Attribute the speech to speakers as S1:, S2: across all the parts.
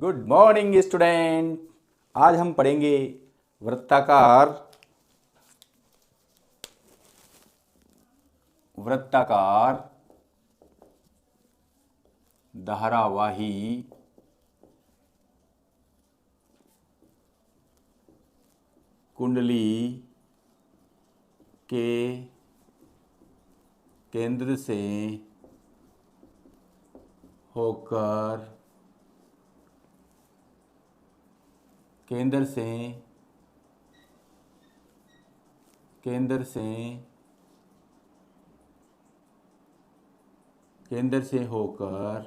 S1: Good morning student. आज हम पढ़ेंगे वृत्ताकार वृत्ताकार धारावाही कुंडली के केंद्र से होकर केंद्र से होकर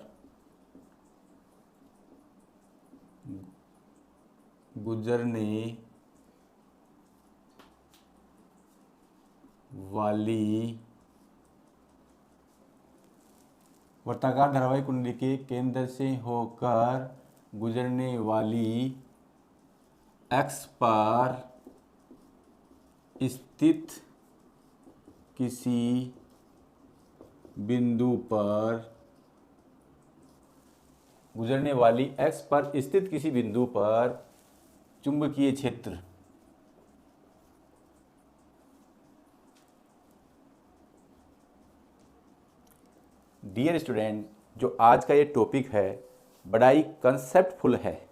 S1: गुजरने वाली वर्ताकार धारावाही कुंडली के केंद्र से होकर गुजरने वाली एक्स पर स्थित किसी बिंदु पर चुंबकीय क्षेत्र डियर स्टूडेंट, जो आज का ये टॉपिक है बड़ा ही कंसेप्टफुल है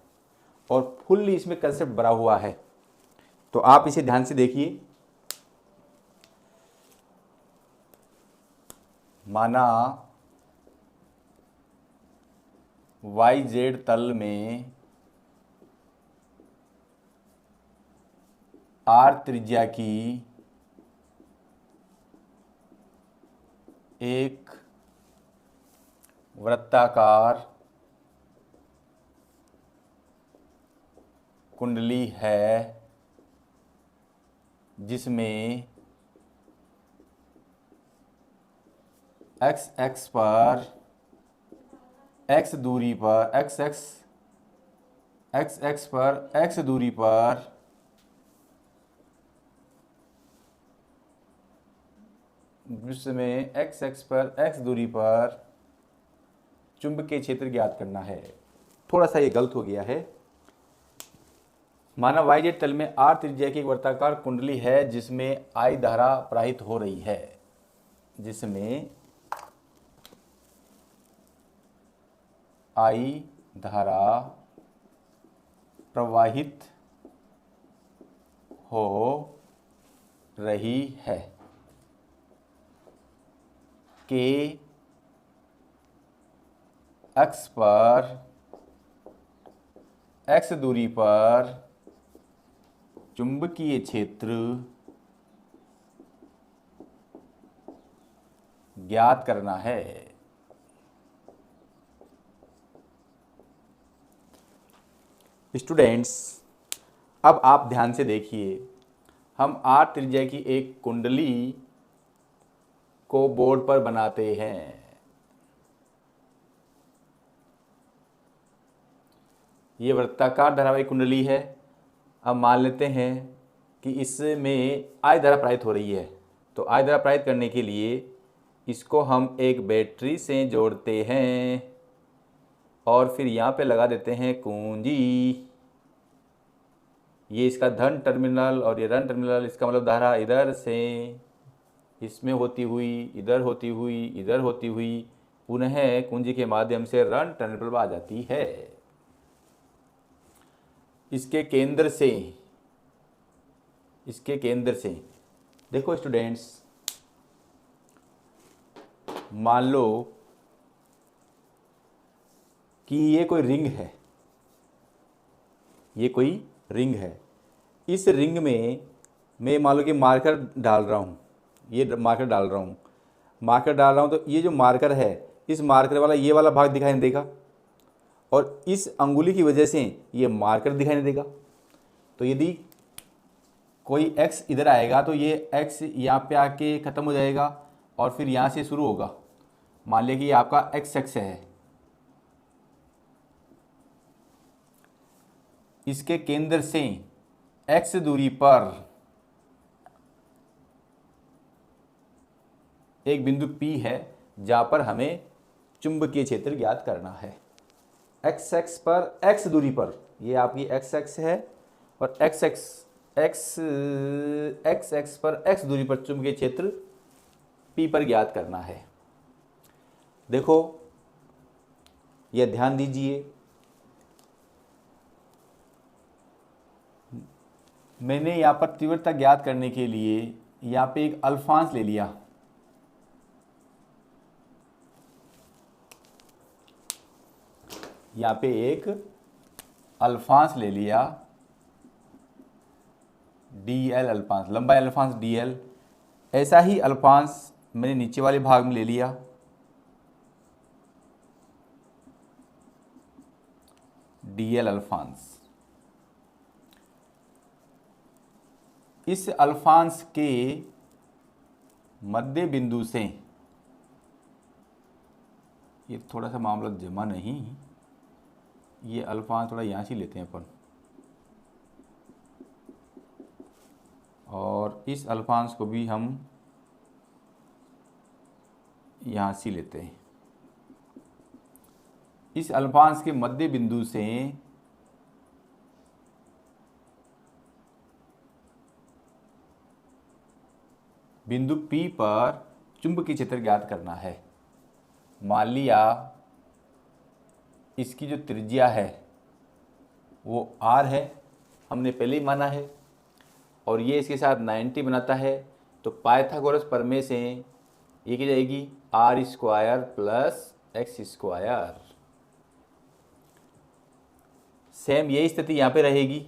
S1: और फुल्ली इसमें कंसेप्ट भरा हुआ है, तो आप इसे ध्यान से देखिए। माना YZ तल में R त्रिज्या की एक वृत्ताकार कुंडली है जिसमें x पर x दूरी पर x दूरी पर चुंबकीय क्षेत्र ज्ञात करना है। थोड़ा सा ये गलत हो गया है। माना YZ तल में R त्रिज्या की एक वर्ताकार कुंडली है जिसमें I धारा प्रवाहित हो रही है, जिसमें I धारा प्रवाहित हो रही है। के x पर x दूरी पर चुंबकीय क्षेत्र ज्ञात करना है। स्टूडेंट्स, अब आप ध्यान से देखिए, हम R त्रिज्या की एक कुंडली को बोर्ड पर बनाते हैं। ये वृत्ताकार धारावाही कुंडली है। अब मान लेते हैं कि इसमें I धारा प्रवाहित हो रही है, तो I धारा प्रवाहित करने के लिए इसको हम एक बैटरी से जोड़ते हैं और फिर यहाँ पे लगा देते हैं कुंजी। ये इसका धन टर्मिनल और ये ऋण टर्मिनल, इसका मतलब धारा इधर से इसमें होती हुई इधर होती हुई पुनः कुंजी के माध्यम से ऋण टर्मिनल पर आ जाती है। इसके केंद्र से देखो स्टूडेंट्स, मान लो कि ये कोई रिंग है। इस रिंग में मैं मान लो कि मार्कर डाल रहा हूँ, तो ये जो मार्कर है, इस मार्कर वाला ये वाला भाग दिखाई नहीं देगा और इस अंगुली की वजह से ये मार्कर दिखाई नहीं देगा। तो यदि कोई x इधर आएगा तो ये x यहाँ पे आके ख़त्म हो जाएगा और फिर यहाँ से शुरू होगा। मान लिया कि ये आपका x है। इसके केंद्र से x दूरी पर एक बिंदु P है जहाँ पर हमें चुंबकीय क्षेत्र ज्ञात करना है। एक्स एक्स पर एक्स दूरी पर, ये आपकी एक्स एक्स है और x x x x x पर एक्स दूरी पर चुंबकीय क्षेत्र पी पर ज्ञात करना है। देखो यह ध्यान दीजिए, मैंने यहाँ पर तीव्रता ज्ञात करने के लिए यहाँ पे एक अल्फांस ले लिया, यहाँ पे एक अल्फांस ले लिया, डी एल अल्फांस, लंबाई अल्फांस डी एल। ऐसा ही अल्फांस मैंने नीचे वाले भाग में ले लिया, डी एल अल्फांस। इस अल्फांस के मध्य बिंदु से, ये थोड़ा सा मामला जमा नहीं, ये अल्फांस थोड़ा यहाँ से लेते हैं अपन, और इस अल्फांस को भी हम यहाँ से लेते हैं। इस अल्फांस के मध्य बिंदु से बिंदु P पर चुंबकीय क्षेत्र ज्ञात करना है। मान लिया इसकी जो त्रिज्या है वो r है, हमने पहले ही माना है, और ये इसके साथ 90 बनाता है, तो पाइथागोरस प्रमेय से ये क्या जाएगी r square plus x square. Same यही स्थिति यहाँ पे रहेगी,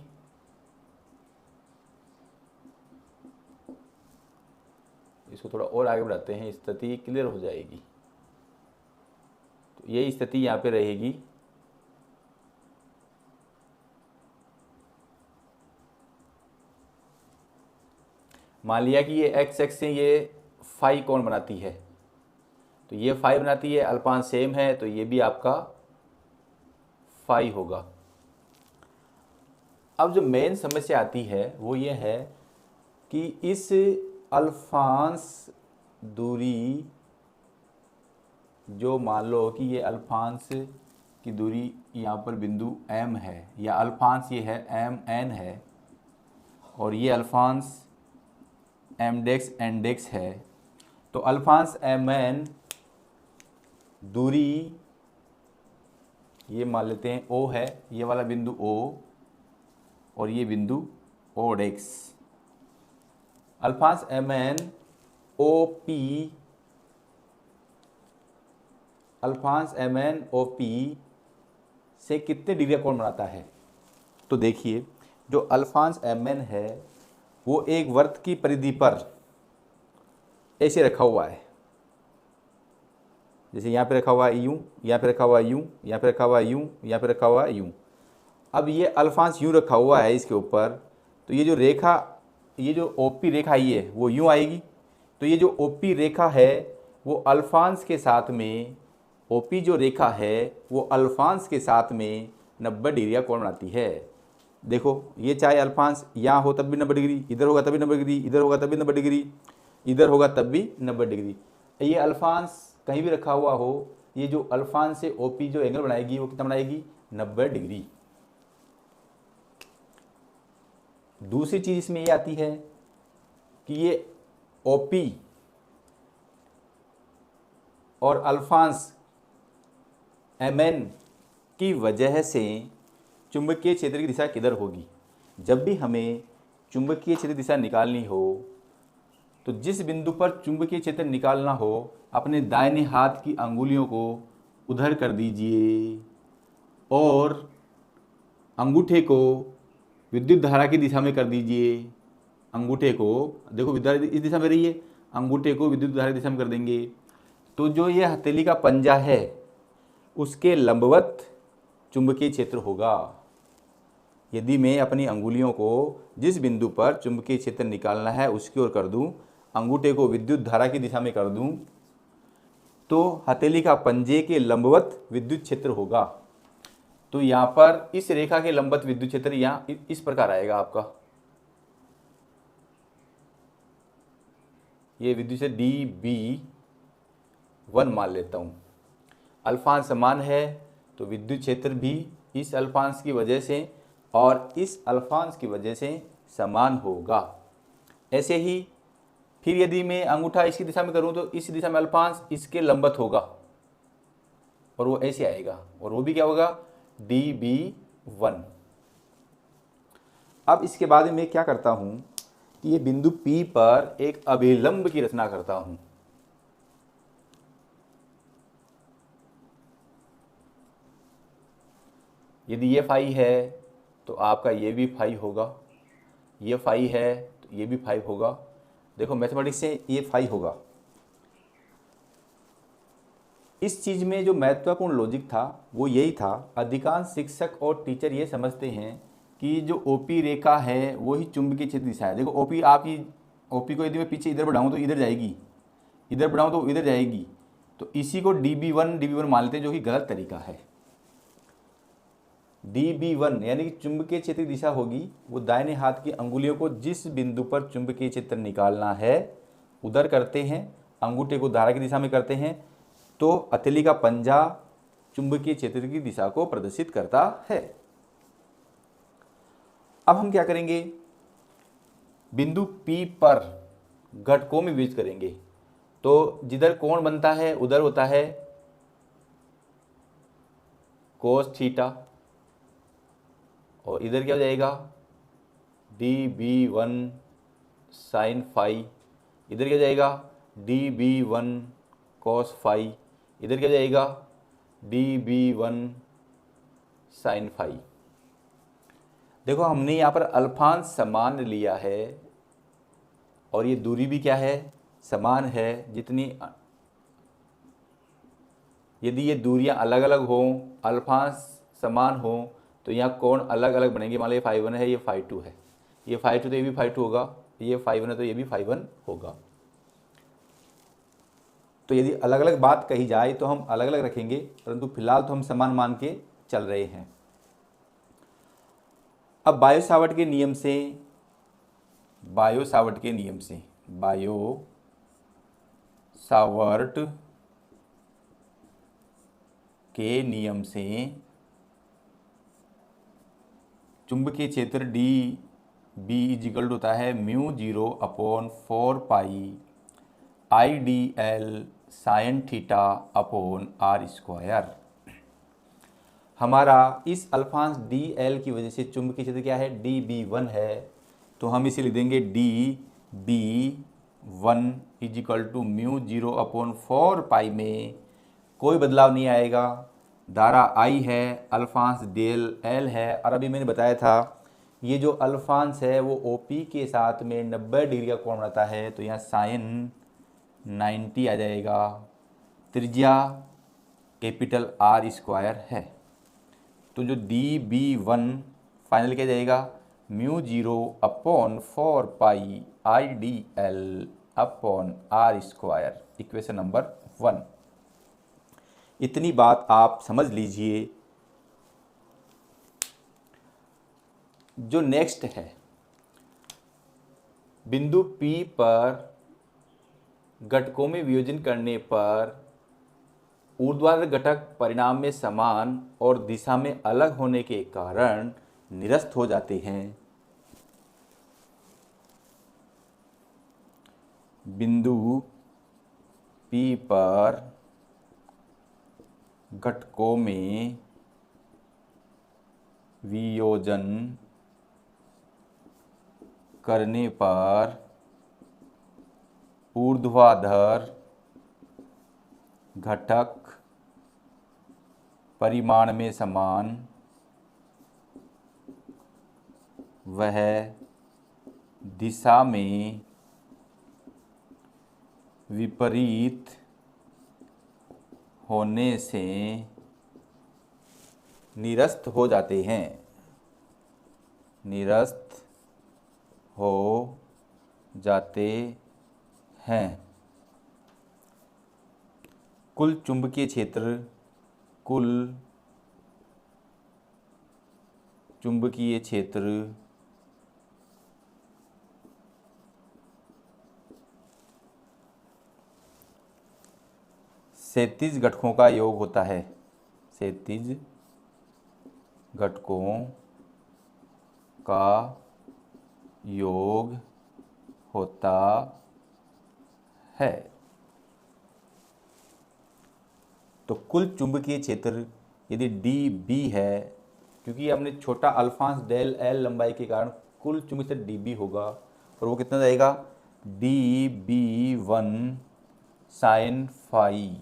S1: इसको थोड़ा और आगे बढ़ाते हैं, स्थिति क्लियर हो जाएगी। तो यही स्थिति यहाँ पे रहेगी, मान लिया कि ये एक्स एक्स से ये फाई कोण बनाती है, तो ये फाई बनाती है, अल्फांस सेम है, तो ये भी आपका फाई होगा। अब जो मेन समस्या आती है वो ये है कि इस अल्फांस दूरी, जो मान लो कि ये अल्फांस की दूरी यहाँ पर बिंदु M है, या अल्फांस ये है MN है, और ये अल्फांस MX NX है, तो अल्फांस MN दूरी ये मान लेते हैं O है, ये वाला बिंदु O और ये बिंदु OX। Alphonse MN OP, Alphonse MN OP से कितने डिग्री का कोण बनाता है? तो देखिए जो अल्फांस MN है वो एक वृत्त की परिधि पर ऐसे रखा हुआ है, जैसे यहाँ पे रखा हुआ है यूं, यहाँ पे रखा हुआ है यूं, यहाँ पे रखा हुआ है यूं, यहाँ पे रखा हुआ है यूं। अब ये अल्फांस यूं रखा हुआ है इसके ऊपर, तो ये जो रेखा, ये जो ओपी रेखा ये वो यूं आएगी, तो ये जो ओपी रेखा है वो अल्फांस के साथ में, ओपी जो रेखा है वो अल्फांस के साथ में 90 डिग्री का कोण बनाती है। देखो ये चाहे अल्फांस यहाँ हो तब भी 90 डिग्री, इधर होगा तब भी 90 डिग्री, इधर होगा तब भी 90 डिग्री, इधर होगा तब भी 90 डिग्री। ये अल्फांस कहीं भी रखा हुआ हो, ये जो अल्फांस से ओपी जो एंगल बनाएगी वो कितना बनाएगी 90 डिग्री। दूसरी चीज़ इसमें ये आती है कि ये ओपी और अल्फांस MN की वजह से चुंबकीय क्षेत्र की दिशा किधर होगी। जब भी हमें चुंबकीय क्षेत्र दिशा निकालनी हो तो जिस बिंदु पर चुंबकीय क्षेत्र निकालना हो अपने दाहिने हाथ की अंगुलियों को उधर कर दीजिए और अंगूठे को विद्युत धारा की दिशा में कर दीजिए। अंगूठे को देखो विद्युत धारा इस दिशा में रही है, अंगूठे को विद्युत धारा की दिशा में कर देंगे, तो जो ये हथेली का पंजा है उसके लंबवत चुंबकीय क्षेत्र होगा। यदि मैं अपनी अंगुलियों को जिस बिंदु पर चुंबकीय क्षेत्र निकालना है उसकी ओर कर दूं, अंगूठे को विद्युत धारा की दिशा में कर दूं, तो हथेली का पंजे के लंबवत विद्युत क्षेत्र होगा। तो यहाँ पर इस रेखा के लंबवत विद्युत क्षेत्र यहाँ इस प्रकार आएगा आपका, ये विद्युत क्षेत्र DB1 मान लेता हूँ। अल्फांस समान है तो विद्युत क्षेत्र भी इस अल्फांश की वजह से और इस अल्फांश की वजह से समान होगा। ऐसे ही फिर यदि मैं अंगूठा इसकी दिशा में करूं तो इस दिशा में अल्फांश इसके लंबवत होगा और वो ऐसे आएगा और वो भी क्या होगा dB1। अब इसके बाद में मैं क्या करता हूं कि ये बिंदु P पर एक अभिलंब की रचना करता हूं। यदि ये फाई है तो आपका ये भी फाई होगा, ये फाई है तो ये भी फाई होगा। देखो मैथमेटिक्स से ये फाई होगा। इस चीज़ में जो महत्वपूर्ण लॉजिक था वो यही था, अधिकांश शिक्षक और टीचर ये समझते हैं कि जो ओपी रेखा है वो ही चुंबकीय क्षेत्र दिशा है। देखो ओपी आपकी ओपी को यदि मैं पीछे इधर बढ़ाऊँ तो इधर जाएगी, इधर बढ़ाऊँ तो इधर जाएगी, तो इसी को dB1 मान लेते हैं, जो कि गलत तरीका है। dB1 यानी कि चुंबकीय क्षेत्र की दिशा होगी वो दाहिने हाथ की अंगुलियों को जिस बिंदु पर चुंबकीय क्षेत्र निकालना है उधर करते हैं, अंगूठे को धारा की दिशा में करते हैं, तो हथेली का पंजा चुंबकीय क्षेत्र की दिशा को प्रदर्शित करता है। अब हम क्या करेंगे, बिंदु P पर घटकों में विभाजित करेंगे। तो जिधर कोण बनता है उधर होता है कोस थीटा और इधर क्या हो जाएगा dB1 साइन फाई, इधर क्या हो जाएगा dB1 कॉस फाई, इधर क्या हो जाएगा dB1 साइन फाई। देखो हमने यहाँ पर अल्फांश समान लिया है और ये दूरी भी क्या है समान है। जितनी यदि ये दूरियां अलग अलग हों, अल्फांश समान हों, तो यहाँ कोण अलग अलग बनेंगे। मान लो ये फाई 1 है, ये फाई 2 है, ये फाई 2 तो ये भी फाई 2 होगा, ये फाई 1 है तो ये भी फाई 1 होगा। तो यदि अलग अलग बात कही जाए तो हम अलग अलग रखेंगे, परंतु फिलहाल तो हम समान मान के चल रहे हैं। अब बायो सावर्ट के नियम से बायो सावर्ट के नियम से चुंबकीय क्षेत्र dB होता है μ0/4πIdl sine theta upon r²। हमारा इस अल्फांश dl की वजह से चुंबकीय क्षेत्र क्या है dB1 है, तो हम इसे लिख देंगे dB1 μ0/4π में कोई बदलाव नहीं आएगा। धारा I है, अल्फांश डेल L है, और अभी मैंने बताया था ये जो अल्फांश है वो OP के साथ में 90 डिग्री का कोण बनाता है, तो यहाँ साइन 90 आ जाएगा। त्रिज्या कैपिटल R² है, तो जो dB1 फाइनल क्या जाएगा μ0/4πIdl upon r², equation number 1। इतनी बात आप समझ लीजिए। जो नेक्स्ट है, बिंदु P पर घटकों में वियोजन करने पर ऊर्ध्वाधर घटक परिणाम में समान और दिशा में अलग होने के कारण निरस्त हो जाते हैं। बिंदु P पर घटकों में वियोजन करने पर ऊर्ध्वाधर घटक परिमाण में समान, वह दिशा में विपरीत होने से निरस्त हो जाते हैं, निरस्त हो जाते हैं। कुल चुंबकीय क्षेत्र, कुल चुंबकीय क्षेत्र 37 घटकों का योग होता है। क्षैतिज घटकों का योग होता है। तो कुल चुंबकीय क्षेत्र यदि डी बी है, क्योंकि हमने छोटा अल्फांस डेल एल लंबाई के कारण कुल चुंबकीय क्षेत्र डी बी होगा, और वो कितना जाएगा, d b one sine phi.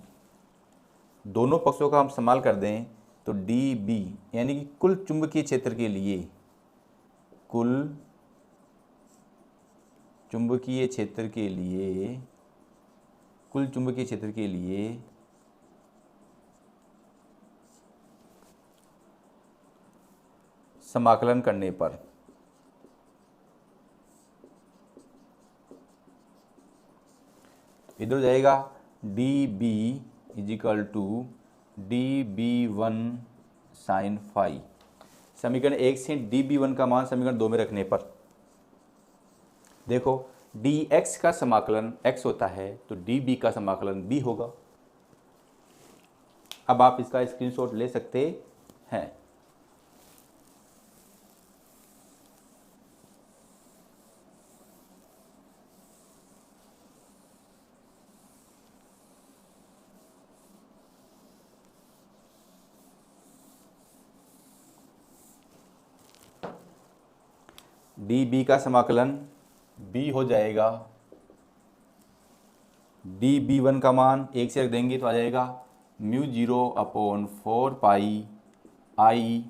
S1: दोनों पक्षों का हम इस्तेमाल कर दें तो डी बी यानी कि कुल चुंबकीय क्षेत्र के लिए, कुल चुंबकीय क्षेत्र के लिए, कुल चुंबकीय क्षेत्र के लिए समाकलन करने पर इधर जाएगा d b equal to d b one sine phi. समीकरण 1 से डी बी वन का मान समीकरण 2 में रखने पर देखो डी एक्स का समाकलन x होता है तो डी बी का समाकलन b होगा। अब आप इसका स्क्रीनशॉट ले सकते हैं। डी बी का समाकलन b हो जाएगा, डी बी वन का मान 1 से रख देंगे तो आ जाएगा mu 0/4 pi I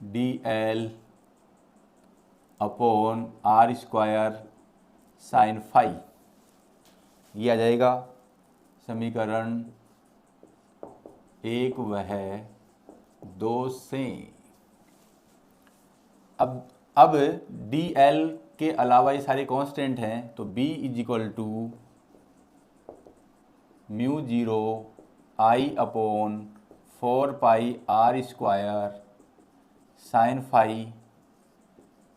S1: d l upon r square sine phi. ये आ जाएगा समीकरण 1 वह 2 से। अब डी एल के अलावा ये सारे कांस्टेंट हैं तो b equal to mu 0 I/4 pi r square sine phi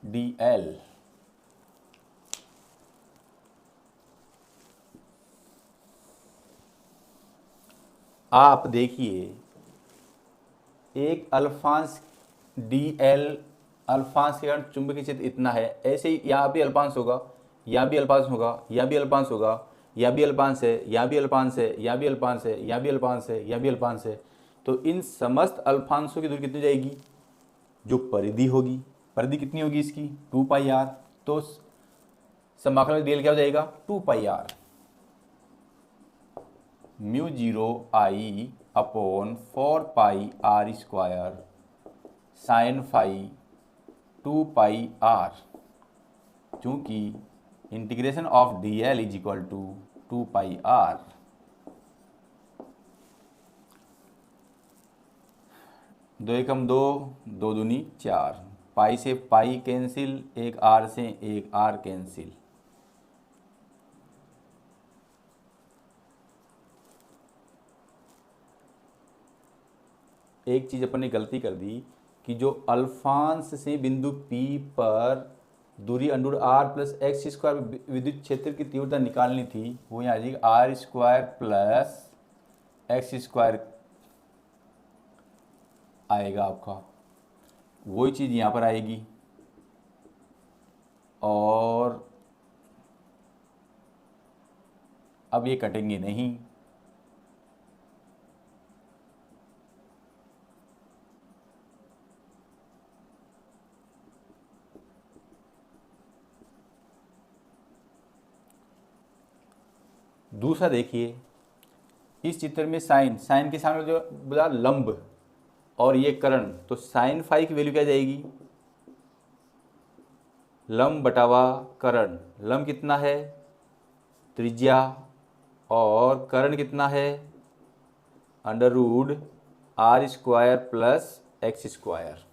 S1: d l. आप देखिए एक अल्फांस डी एल अल्फांस के कारण चुंबकीय क्षेत्र इतना है, ऐसे ही यहाँ भी अल्फांस होगा, यहाँ भी अल्फांस होगा, यहाँ भी अल्फांस होगा, यहाँ भी अल्फांस है, यहाँ भी अल्फांस है, यहाँ भी अल्फांस है, यहाँ भी अल्फांस है, यहाँ भी अल्फांस है। तो इन समस्त अल्फांसों की दूरी कितनी जाएगी, जो परिधि होगी, परिधि कितनी होगी इसकी 2 पाई आर। तो समाकलन डीएल क्या हो जाएगा 2 pi r mu 0 I/4 pi r square sine phi 2 pi r, चूँकि integration of d l is equal to 2 pi r. दो एकम 2, 2 दूनी 4, पाई से पाई कैंसिल, एक आर से एक आर कैंसिल। एक चीज़ अपन ने गलती कर दी कि जो अल्फांस से बिंदु P पर दूरी under r plus x square विद्युत क्षेत्र की तीव्रता निकालनी थी, वो यहाँ आ जाएगी r square plus x square आएगा आपका, वही चीज़ यहाँ पर आएगी। और अब ये कटेंगे नहीं, दूसरा देखिए इस चित्र में साइन के सामने जो बोला लंब और ये कर्ण, तो साइन फाई की वैल्यू क्या जाएगी, लंब बटावा कर्ण। लंब कितना है त्रिज्या और कर्ण कितना है under root r square plus x square.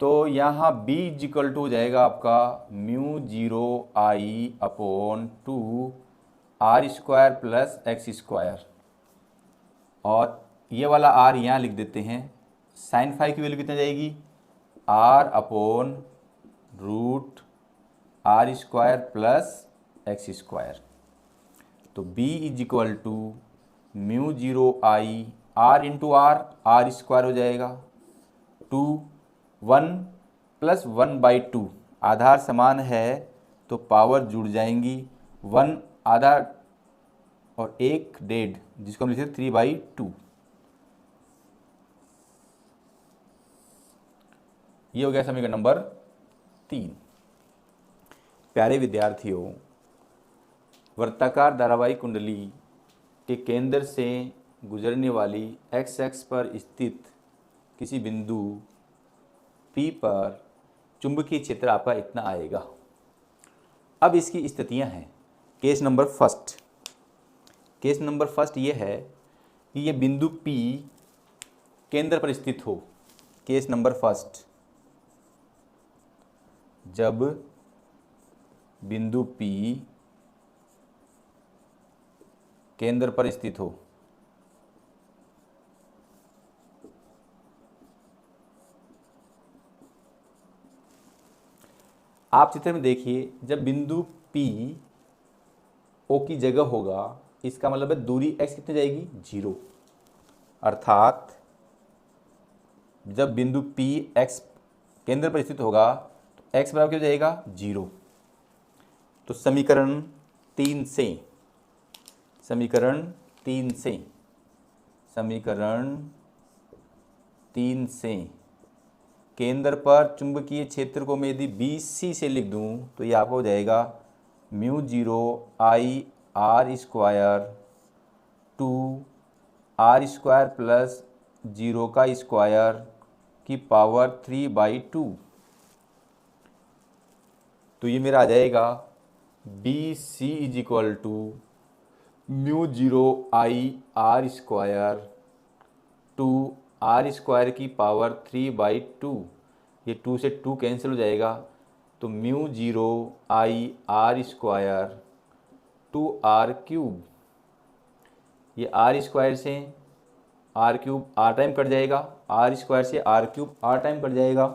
S1: तो यहाँ b इजिकल टू हो जाएगा आपका mu 0 I/2 r square plus x square, और ये वाला r यहाँ लिख देते हैं। साइन फाई की वैल्यू कितना जाएगी r/रूट r square plus x square. तो B is equal to mu zero I r into r, r square हो जाएगा 2, 1 प्लस 1/2, आधार समान है तो पावर जुड़ जाएंगी, 1 आधा और 1 डेढ़, जिसको हम लिखते हैं 3/2। ये हो गया समीकरण नंबर 3। प्यारे विद्यार्थियों, वृत्ताकार धारावाही कुंडली के केंद्र से गुजरने वाली एक्स एक्स पर स्थित किसी बिंदु P पर चुंबकीय क्षेत्र आपका इतना आएगा। अब इसकी स्थितियां हैं। केस नंबर फर्स्ट ये है कि ये बिंदु P केंद्र पर स्थित हो। केस नंबर फर्स्ट, जब बिंदु P केंद्र पर स्थित हो। आप चित्र में देखिए, जब बिंदु P O की जगह होगा, इसका मतलब है दूरी x कितनी जाएगी, 0। अर्थात जब बिंदु P x केंद्र पर स्थित होगा तो x बराबर क्या हो जाएगा, 0। तो समीकरण 3 से केंद्र पर चुंबकीय क्षेत्र को मैं यदि BC से लिख दूं तो ये आपको हो जाएगा mu zero I r square 2r² plus 0 का स्क्वायर की पावर 3/2। तो ये मेरा आ जाएगा BC is equal to mu zero I r square 2r² की पावर 3/2। ये 2 से 2 कैंसिल हो जाएगा, तो mu zero I r square 2r³, ये r² से r³ r टाइम कट जाएगा, r² से r³ r टाइम कट जाएगा।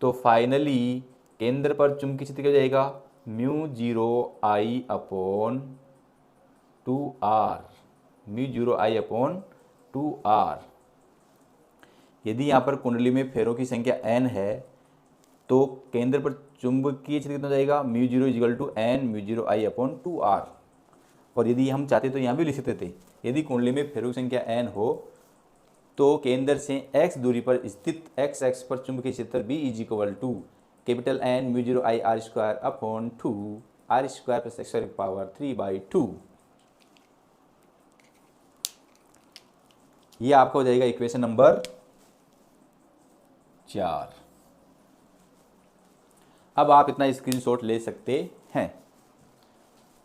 S1: तो फाइनली केंद्र पर चुंबकीय क्षेत्र क्या हो जाएगा, mu zero I upon 2r, mu zero I upon 2r। यदि यहाँ पर कुंडली में फेरों की संख्या n है तो केंद्र पर चुंबकीय क्षेत्र कितना हो जाएगा, mu zero equal to n mu zero I upon 2r। और यदि हम चाहते तो यहाँ भी लिख सकते थे, यदि कुंडली में फेरों की संख्या n हो तो केंद्र से x दूरी पर स्थित x एक्स पर चुंबकीय क्षेत्र B is equal to capital N mu zero I r square upon 2r² plus x की पावर 3/2। ये आपका हो जाएगा इक्वेशन नंबर 4। अब आप इतना स्क्रीनशॉट ले सकते हैं।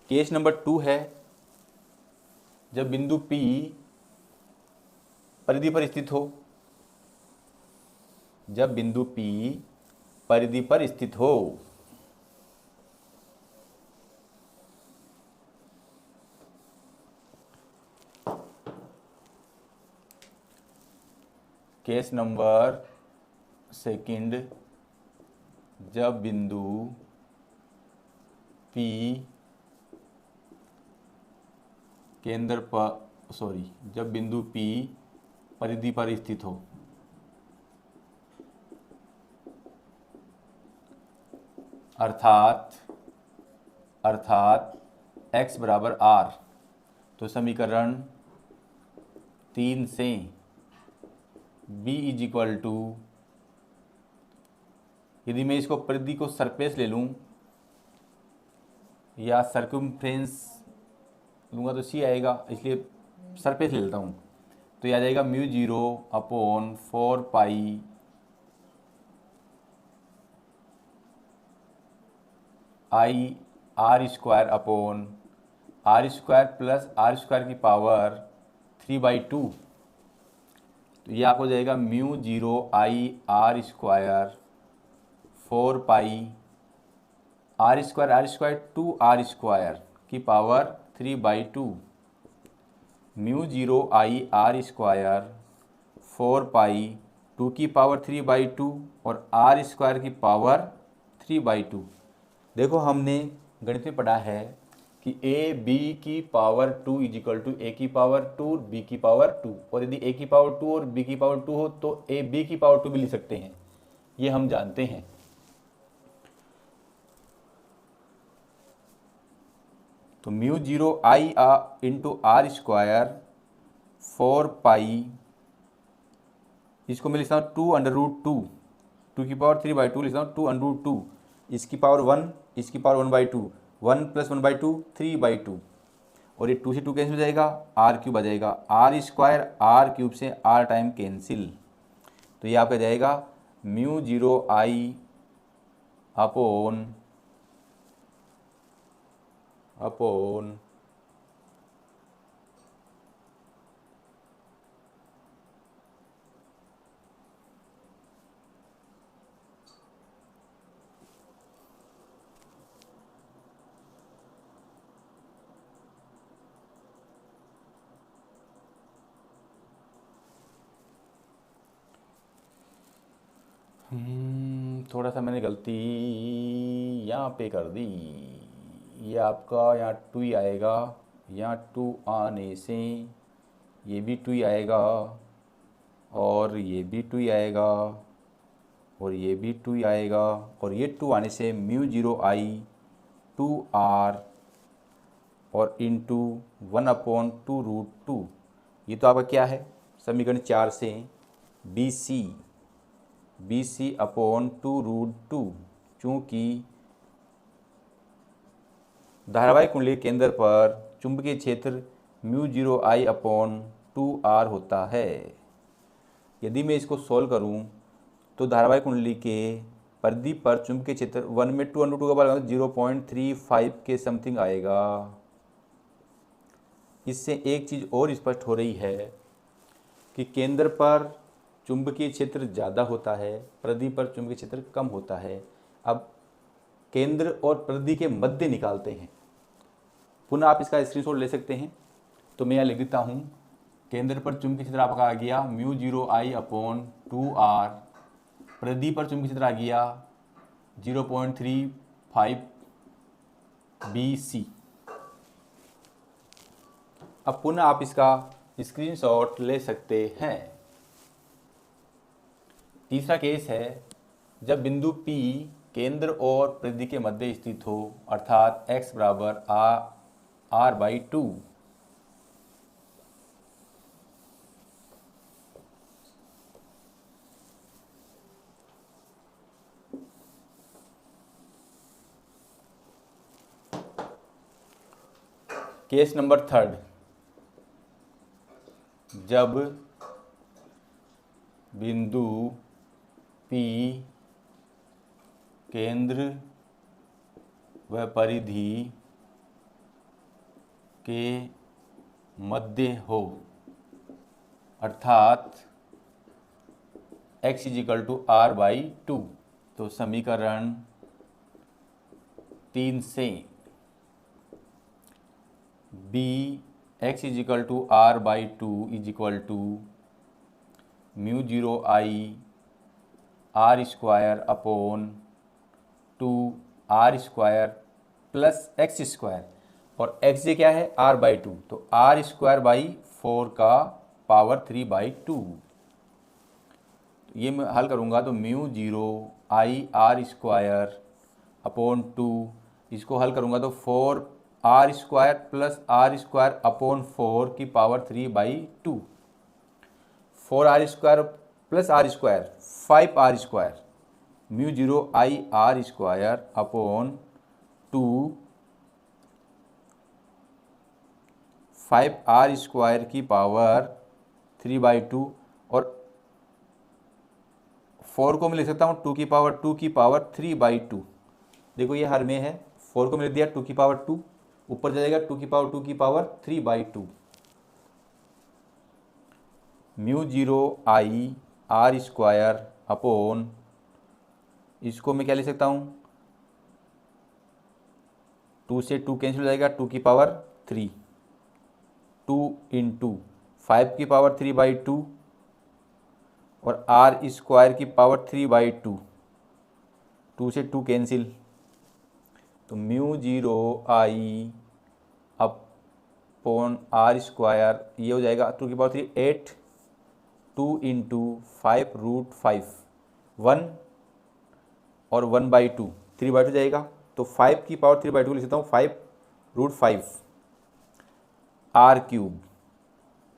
S1: केस नंबर 2 है, जब बिंदु P परिधि पर स्थित हो। जब बिंदु P परिधि पर स्थित हो, केस नंबर सेकंड, जब बिंदु P केंद्र पर जब बिंदु P परिधि पर स्थित हो। अर्थात x बराबर r। तो समीकरण 3 से B इज इक्वल टू, यदि मैं इसको परिधि को सरफेस ले लूँ या सर्कमफ्रेंस लूँगा तो C आएगा, इसलिए सरफेस ले लेता हूँ। तो ये आ जाएगा म्यू जीरो अपॉन 4 पाई आई r² upon r² plus r² की पावर 3/2। तो ये आपको हो जाएगा म्यू जीरो आई r² 4 पाई r² 2r² की पावर 3/2, म्यू जीरो आई r² 4 पाई 2 की पावर 3/2 और r² की पावर 3/2। देखो हमने गणित में पढ़ा है कि ए बी की पावर 2 इज इक्वल टू ए की पावर 2 बी की पावर 2, और यदि ए की पावर 2 और बी की पावर 2 हो तो ए बी की पावर 2 भी लिख सकते हैं, ये हम जानते हैं। तो mu 0 I into r square 4 pi, इसको मैं लिखता हूँ 2 अंडर रूट 2, 2 की पावर 3/2 लिखता हूँ 2 अंडर रूट 2, इसकी पावर 1, इसकी पावर 1/2, 1 प्लस 1/2 3/2, और ये 2 से 2 कैंसिल हो जाएगा, आर क्यूब आ जाएगा, आर स्क्वायर आर क्यूब से आर टाइम कैंसिल, तो ये आपका जाएगा म्यू 0 आई अपॉन थोड़ा सा मैंने गलती यहाँ पे कर दी, ये आपका यहाँ 2 ही आएगा, यहाँ 2 आने से ये भी 2 ही आएगा, और ये भी 2 ही आएगा, और ये भी 2 ही आएगा, और ये 2 आने से म्यू 0 आई 2 आर और इंटू 1/2 रूट 2, ये तो आपका क्या है समीकरण 4 से बी सी अपॉन 2 रूट 2, चूँकि धारावाहिक कुंडली के केंद्र पर चुंबकीय क्षेत्र म्यू 0 आई अपॉन 2 आर होता है। यदि मैं इसको सॉल्व करूं तो धारावाहिक कुंडली के परिधि पर चुंबकीय क्षेत्र 1 में 2 अंडर 2 का बराबर 0.35 के समथिंग आएगा। इससे एक चीज़ और स्पष्ट हो रही है कि केंद्र पर चुंबकीय क्षेत्र ज़्यादा होता है, परिधि पर चुंबकीय क्षेत्र कम होता है। अब केंद्र और परिधि के मध्य निकालते हैं, पुनः आप इसका स्क्रीनशॉट ले सकते हैं। तो मैं यहाँ लिख देता हूँ, केंद्र पर चुंबकीय क्षेत्र आपका आ गया म्यू 0 आई अपॉन 2 आर, परिधि पर चुंबकीय क्षेत्र आ गया 0.35 BC। अब पुनः आप इसका स्क्रीनशॉट ले सकते हैं। तीसरा केस है, जब बिंदु P केंद्र और परिधि के मध्य स्थित हो, अर्थात x बराबर r/2। केस नंबर 3, जब बिंदु P केंद्र व परिधि के मध्य हो, अर्थात x = r/2। तो समीकरण 3 से b x = r/2 = mu 0 I r square upon 2 r square plus x square, और एक्स जे क्या है r/2, तो r²/4 का पावर 3/2। ये मैं हल करूँगा तो mu 0 I r square upon 2, इसको हल करूँगा तो 4r² प्लस r² अपॉन 4 की power 3/2, 4r² plus r² 5r², mu 0 I r square upon 2 5r² की पावर 3/2, और 4 को मैं लिख सकता हूँ 2 की पावर 3/2। देखो ये हर में है, 4 को मैं लिख दिया 2 की पावर 2, ऊपर जाएगा 2 की power 3/2। Mu 0 I r square upon, इसको मैं क्या लिख सकता हूँ, 2 से 2 कैंसिल हो जाएगा, 2 की पावर 3, 2 इंटू 5 की पावर 3/2 और r² की पावर 3/2, 2 से 2 कैंसिल, तो mu 0 I upon r square, ये हो जाएगा 2 की पावर 3 8, 2 इंटू 5√5, 1 और 1/2, 3/2 जाएगा, तो 5 की पावर 3/2 लिख सकता हूँ 5√5 आर क्यूब।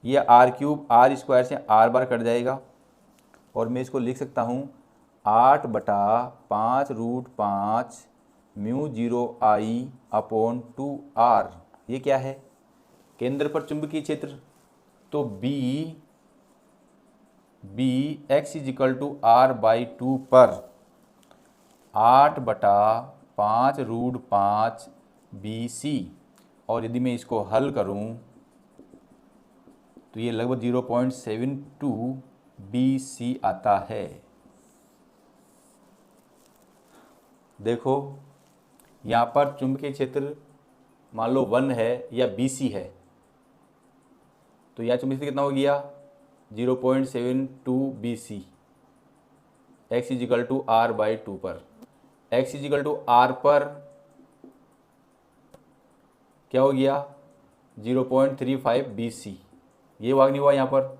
S1: ये आर क्यूब आर स्क्वायर से आर बार कट जाएगा और मैं इसको लिख सकता हूँ 8/5√5 μ0I/2r। ये क्या है? केंद्र पर चुंबकीय क्षेत्र। तो बी x = r/2 पर 8/5√5 BC, और यदि मैं इसको हल करूं तो ये लगभग 0.72 BC आता है। देखो यहाँ पर चुंबकीय क्षेत्र मान लो 1 है या BC है, तो यहाँ चुंबकीय क्षेत्र कितना हो गया? 0.72 BC। x = r/2 पर, x = r पर क्या हो गया? 0.35 BC। ये भाग नहीं हुआ यहाँ पर,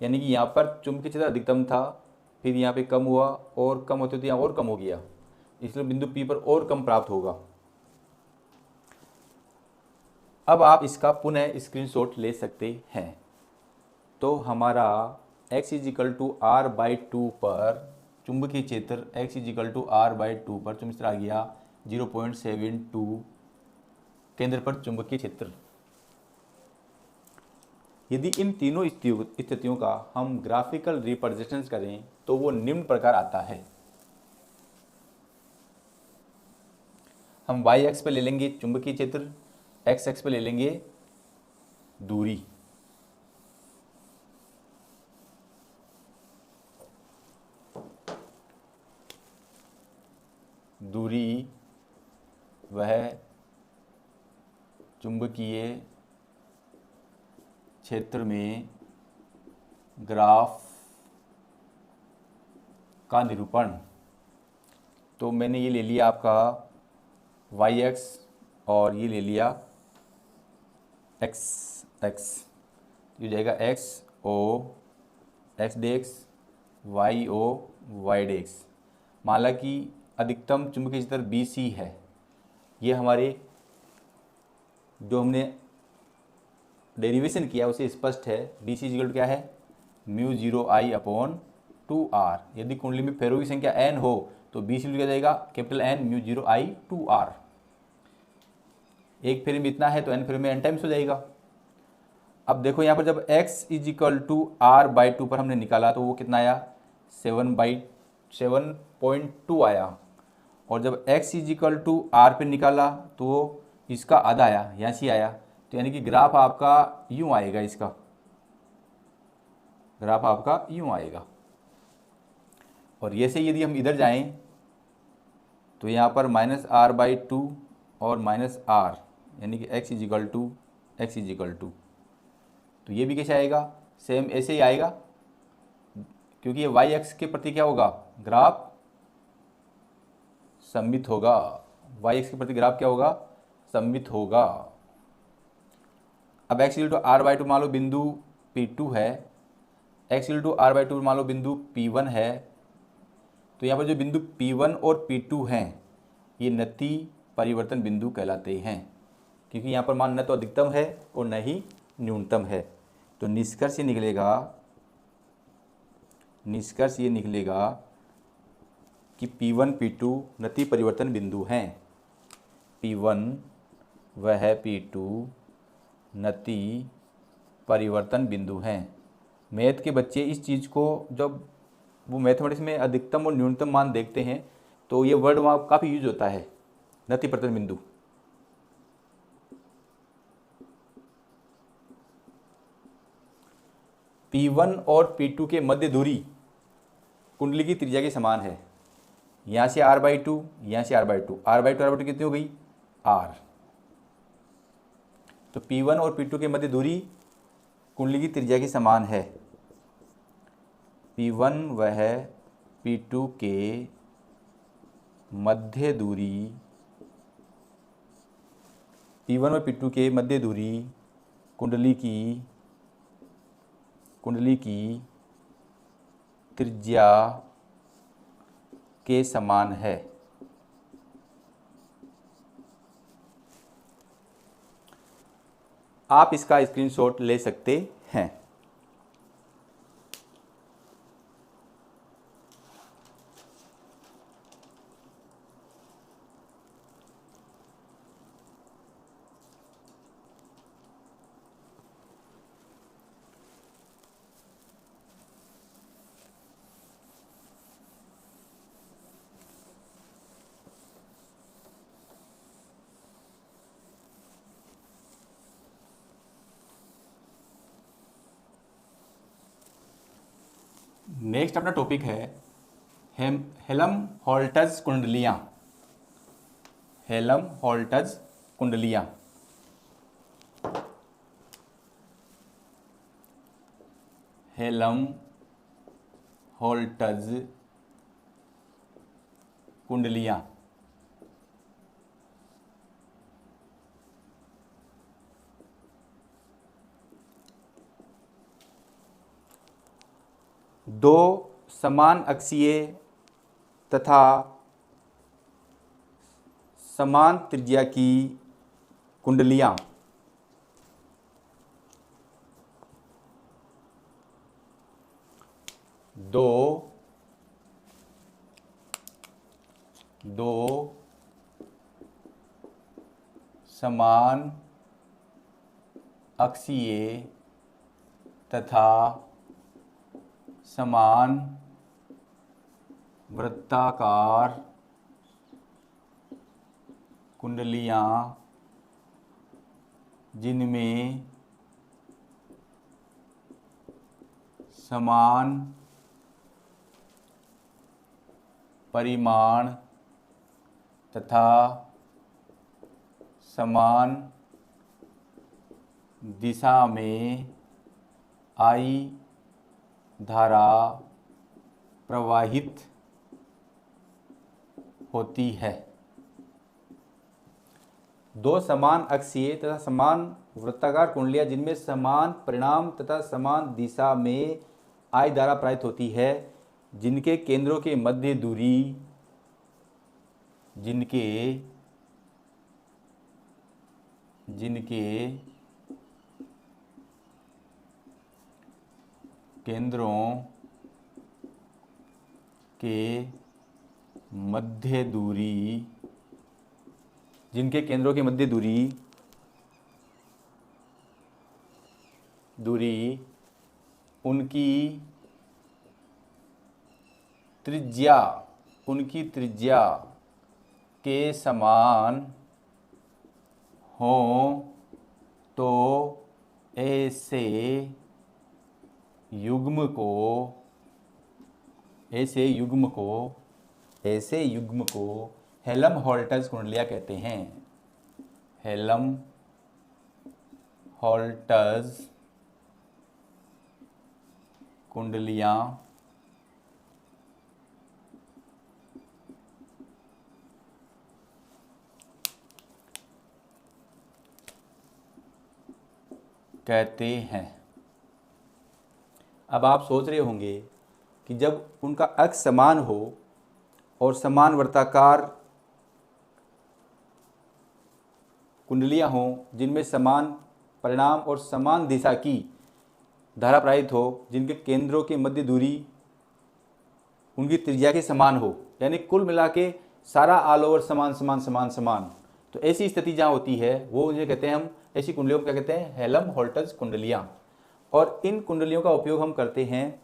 S1: यानी कि यहाँ पर चुंबकीय क्षेत्र अधिकतम था, फिर यहाँ पे कम हुआ और कम होते होते यहाँ और कम हो गया, इसलिए बिंदु P पर और कम प्राप्त होगा। अब आप इसका पुनः स्क्रीनशॉट ले सकते हैं। तो हमारा x = r/2 पर चुंबकीय क्षेत्र x = r/2 पर चुंबकीय क्षेत्र आ गया 0.72 केंद्र पर चुंबकीय क्षेत्र। यदि इन तीनों स्थितियों का हम ग्राफिकल रिप्रेजेंटेशन करें तो वो निम्न प्रकार आता है। हम y अक्ष पे ले लेंगे चुंबकीय क्षेत्र, x अक्ष पे ले लेंगे दूरी। दूरी वह चुंबकीय क्षेत्र में ग्राफ का निरूपण। तो मैंने ये ले लिया आपका y अक्ष और ये ले लिया x अक्ष, ये हो जाएगा XO x dx, YO y dx। मान ला कि अधिकतम चुंबकीय क्षेत्र BC है। ये हमारे जो हमने डेरिवेशन किया उसे स्पष्ट है। BC = क्या है? μ0I/2r। यदि कुंडली में फेरों की संख्या n हो तो BC क्या जाएगा? Capital N μ0I/2r। एक फेरे में इतना है तो n फेरे में n टाइम्स हो जाएगा। अब देखो यहाँ पर जब x = r/2 पर हमने निकाला तो वो कितना आया? 7/7.2 आया, और जब x = r पे निकाला तो वो इसका आधा आया, यहाँ से आया। तो यानी कि ग्राफ आपका यूँ आएगा, इसका ग्राफ आपका यूँ आएगा। और ये से यदि हम इधर जाएं तो यहाँ पर -r/2 और -r, यानी कि x = तो ये भी कैसे आएगा? सेम ऐसे ही आएगा, क्योंकि ये y अक्ष के प्रति क्या होगा? ग्राफ सममित होगा। y अक्ष के प्रति ग्राफ क्या होगा? सममित होगा। अब x = r/2 मान लो बिंदु P2 है, x = r/2 मान लो बिंदु P1 है। तो यहाँ पर जो बिंदु P1 और P2 हैं ये नति परिवर्तन बिंदु कहलाते हैं, क्योंकि यहाँ पर मान न तो अधिकतम है और न ही न्यूनतम है। तो निष्कर्ष ये निकलेगा कि P1 P2 नति परिवर्तन बिंदु हैं। P1 वह P2 नति परिवर्तन बिंदु हैं। मैथ के बच्चे इस चीज़ को जब वो मैथमेटिक्स में अधिकतम और न्यूनतम मान देखते हैं तो ये वर्ड वहाँ काफ़ी यूज होता है, नति परिवर्तन बिंदु। P1 और P2 के मध्य दूरी कुंडली की त्रिज्या के समान है। यहाँ से r/2, यहाँ से r/2, r/2 कितनी हो गई? r। तो P1 और P2 के मध्य दूरी कुंडली की त्रिज्या के समान है। P1 वह P2 के मध्य दूरी, P1 और P2 के मध्य दूरी कुंडली की त्रिज्या के समान है। आप इसका स्क्रीनशॉट ले सकते हैं। नेक्स्ट अपना टॉपिक है हेलमहोल्ट्ज़ कुंडलियाँ। हेलमहोल्ट्ज़ कुंडलियाँ। हेलमहोल्ट्ज़ कुंडलियाँ। दो समान अक्षीय तथा समान त्रिज्या की कुंडलियाँ दो समान अक्षीय तथा समान वृत्ताकार कुंडलियाँ जिनमें समान परिमाण तथा समान दिशा में आई धारा प्रवाहित होती है। दो समान अक्षीय तथा समान वृत्ताकार कुंडलियाँ जिनमें समान परिमाण तथा समान दिशा में आई धारा प्रवाहित होती है, जिनके केंद्रों के मध्य दूरी केंद्रों के मध्य दूरी उनकी त्रिज्या के समान हों तो ऐसे युग्म को हेलमहोल्ट्ज़ कुंडलियाँ कहते हैं। हेलमहोल्ट्ज़ कुंडलियाँ कहते हैं। अब आप सोच रहे होंगे कि जब उनका अक्ष समान हो और समान वृत्ताकार कुंडलियाँ हों जिनमें समान परिमाण और समान दिशा की धारा प्रवाहित हो, जिनके केंद्रों के मध्य दूरी उनकी त्रिज्या के समान हो, यानी कुल मिला के सारा ऑल ओवर समान समान समान समान, तो ऐसी स्थिति जहाँ होती है वो उन्हें कहते हैं, हम ऐसी कुंडलियों को क्या कहते हैं, हेलमहोल्ट्ज़ कुंडलियाँ। और इन कुंडलियों का उपयोग हम करते हैं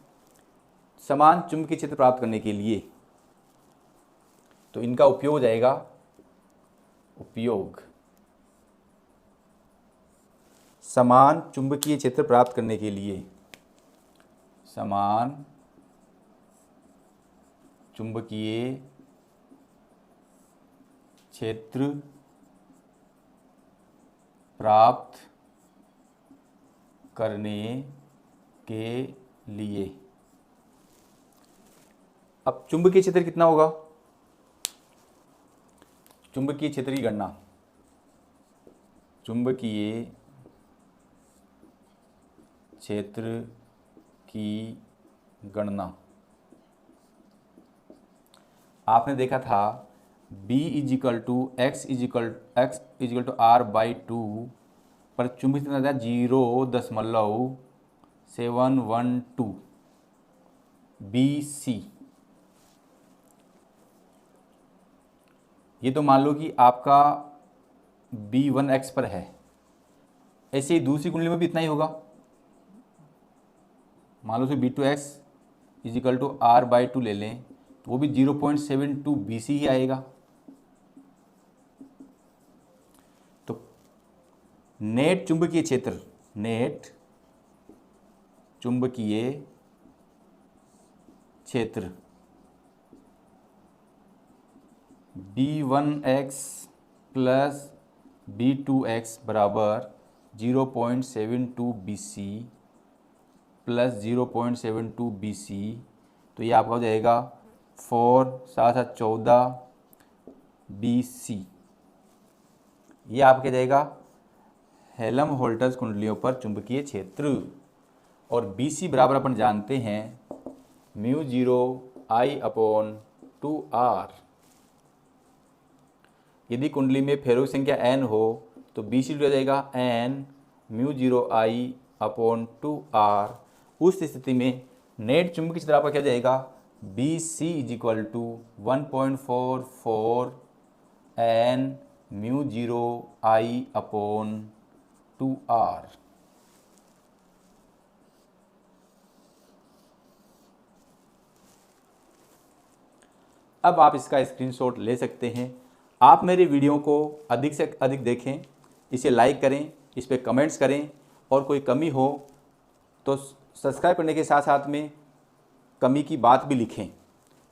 S1: समान चुंबकीय क्षेत्र प्राप्त करने के लिए। तो इनका उपयोग हो जाएगा, समान चुंबकीय क्षेत्र प्राप्त करने के लिए, समान चुंबकीय क्षेत्र प्राप्त करने के लिए। अब चुंबकीय क्षेत्र कितना होगा? चुंबकीय क्षेत्र की गणना, चुंबकीय क्षेत्र की गणना। आपने देखा था B equal to x equal to R/2 पर चुंबकीय क्षेत्र 0.712 BC। ये तो मान लो कि आपका B1x पर है, ऐसे ही दूसरी कुंडली में भी इतना ही होगा। मान लो B2x इजिकल टू R/2 ले लें तो वो भी 0.72 BC ही आएगा। तो नेट चुंबकीय क्षेत्र B1x प्लस B2x बराबर 0.72 BC प्लस 0.72 BC, तो ये आपका हो जाएगा 4 7 14 BC। ये आपके जाएगा हेल्महोल्ट्ज़ कुंडलियों पर चुंबकीय क्षेत्र। और BC बराबर अपन जानते हैं μ0I/2R। यदि कुंडली में फेरों की संख्या n हो तो BC हो जाएगा n μ0I/2R। उस स्थिति में नेट चुंबकीय क्षेत्र आपका क्या जाएगा BC is equal to 1.44 n μ0I/2R। अब आप इसका स्क्रीनशॉट ले सकते हैं। आप मेरे वीडियो को अधिक से अधिक देखें, इसे लाइक करें, इस पर कमेंट्स करें, और कोई कमी हो तो सब्सक्राइब करने के साथ साथ में कमी की बात भी लिखें,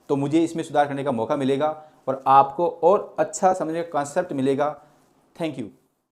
S1: तो मुझे इसमें सुधार करने का मौका मिलेगा और आपको और अच्छा समझने का कॉन्सेप्ट मिलेगा। Thank you.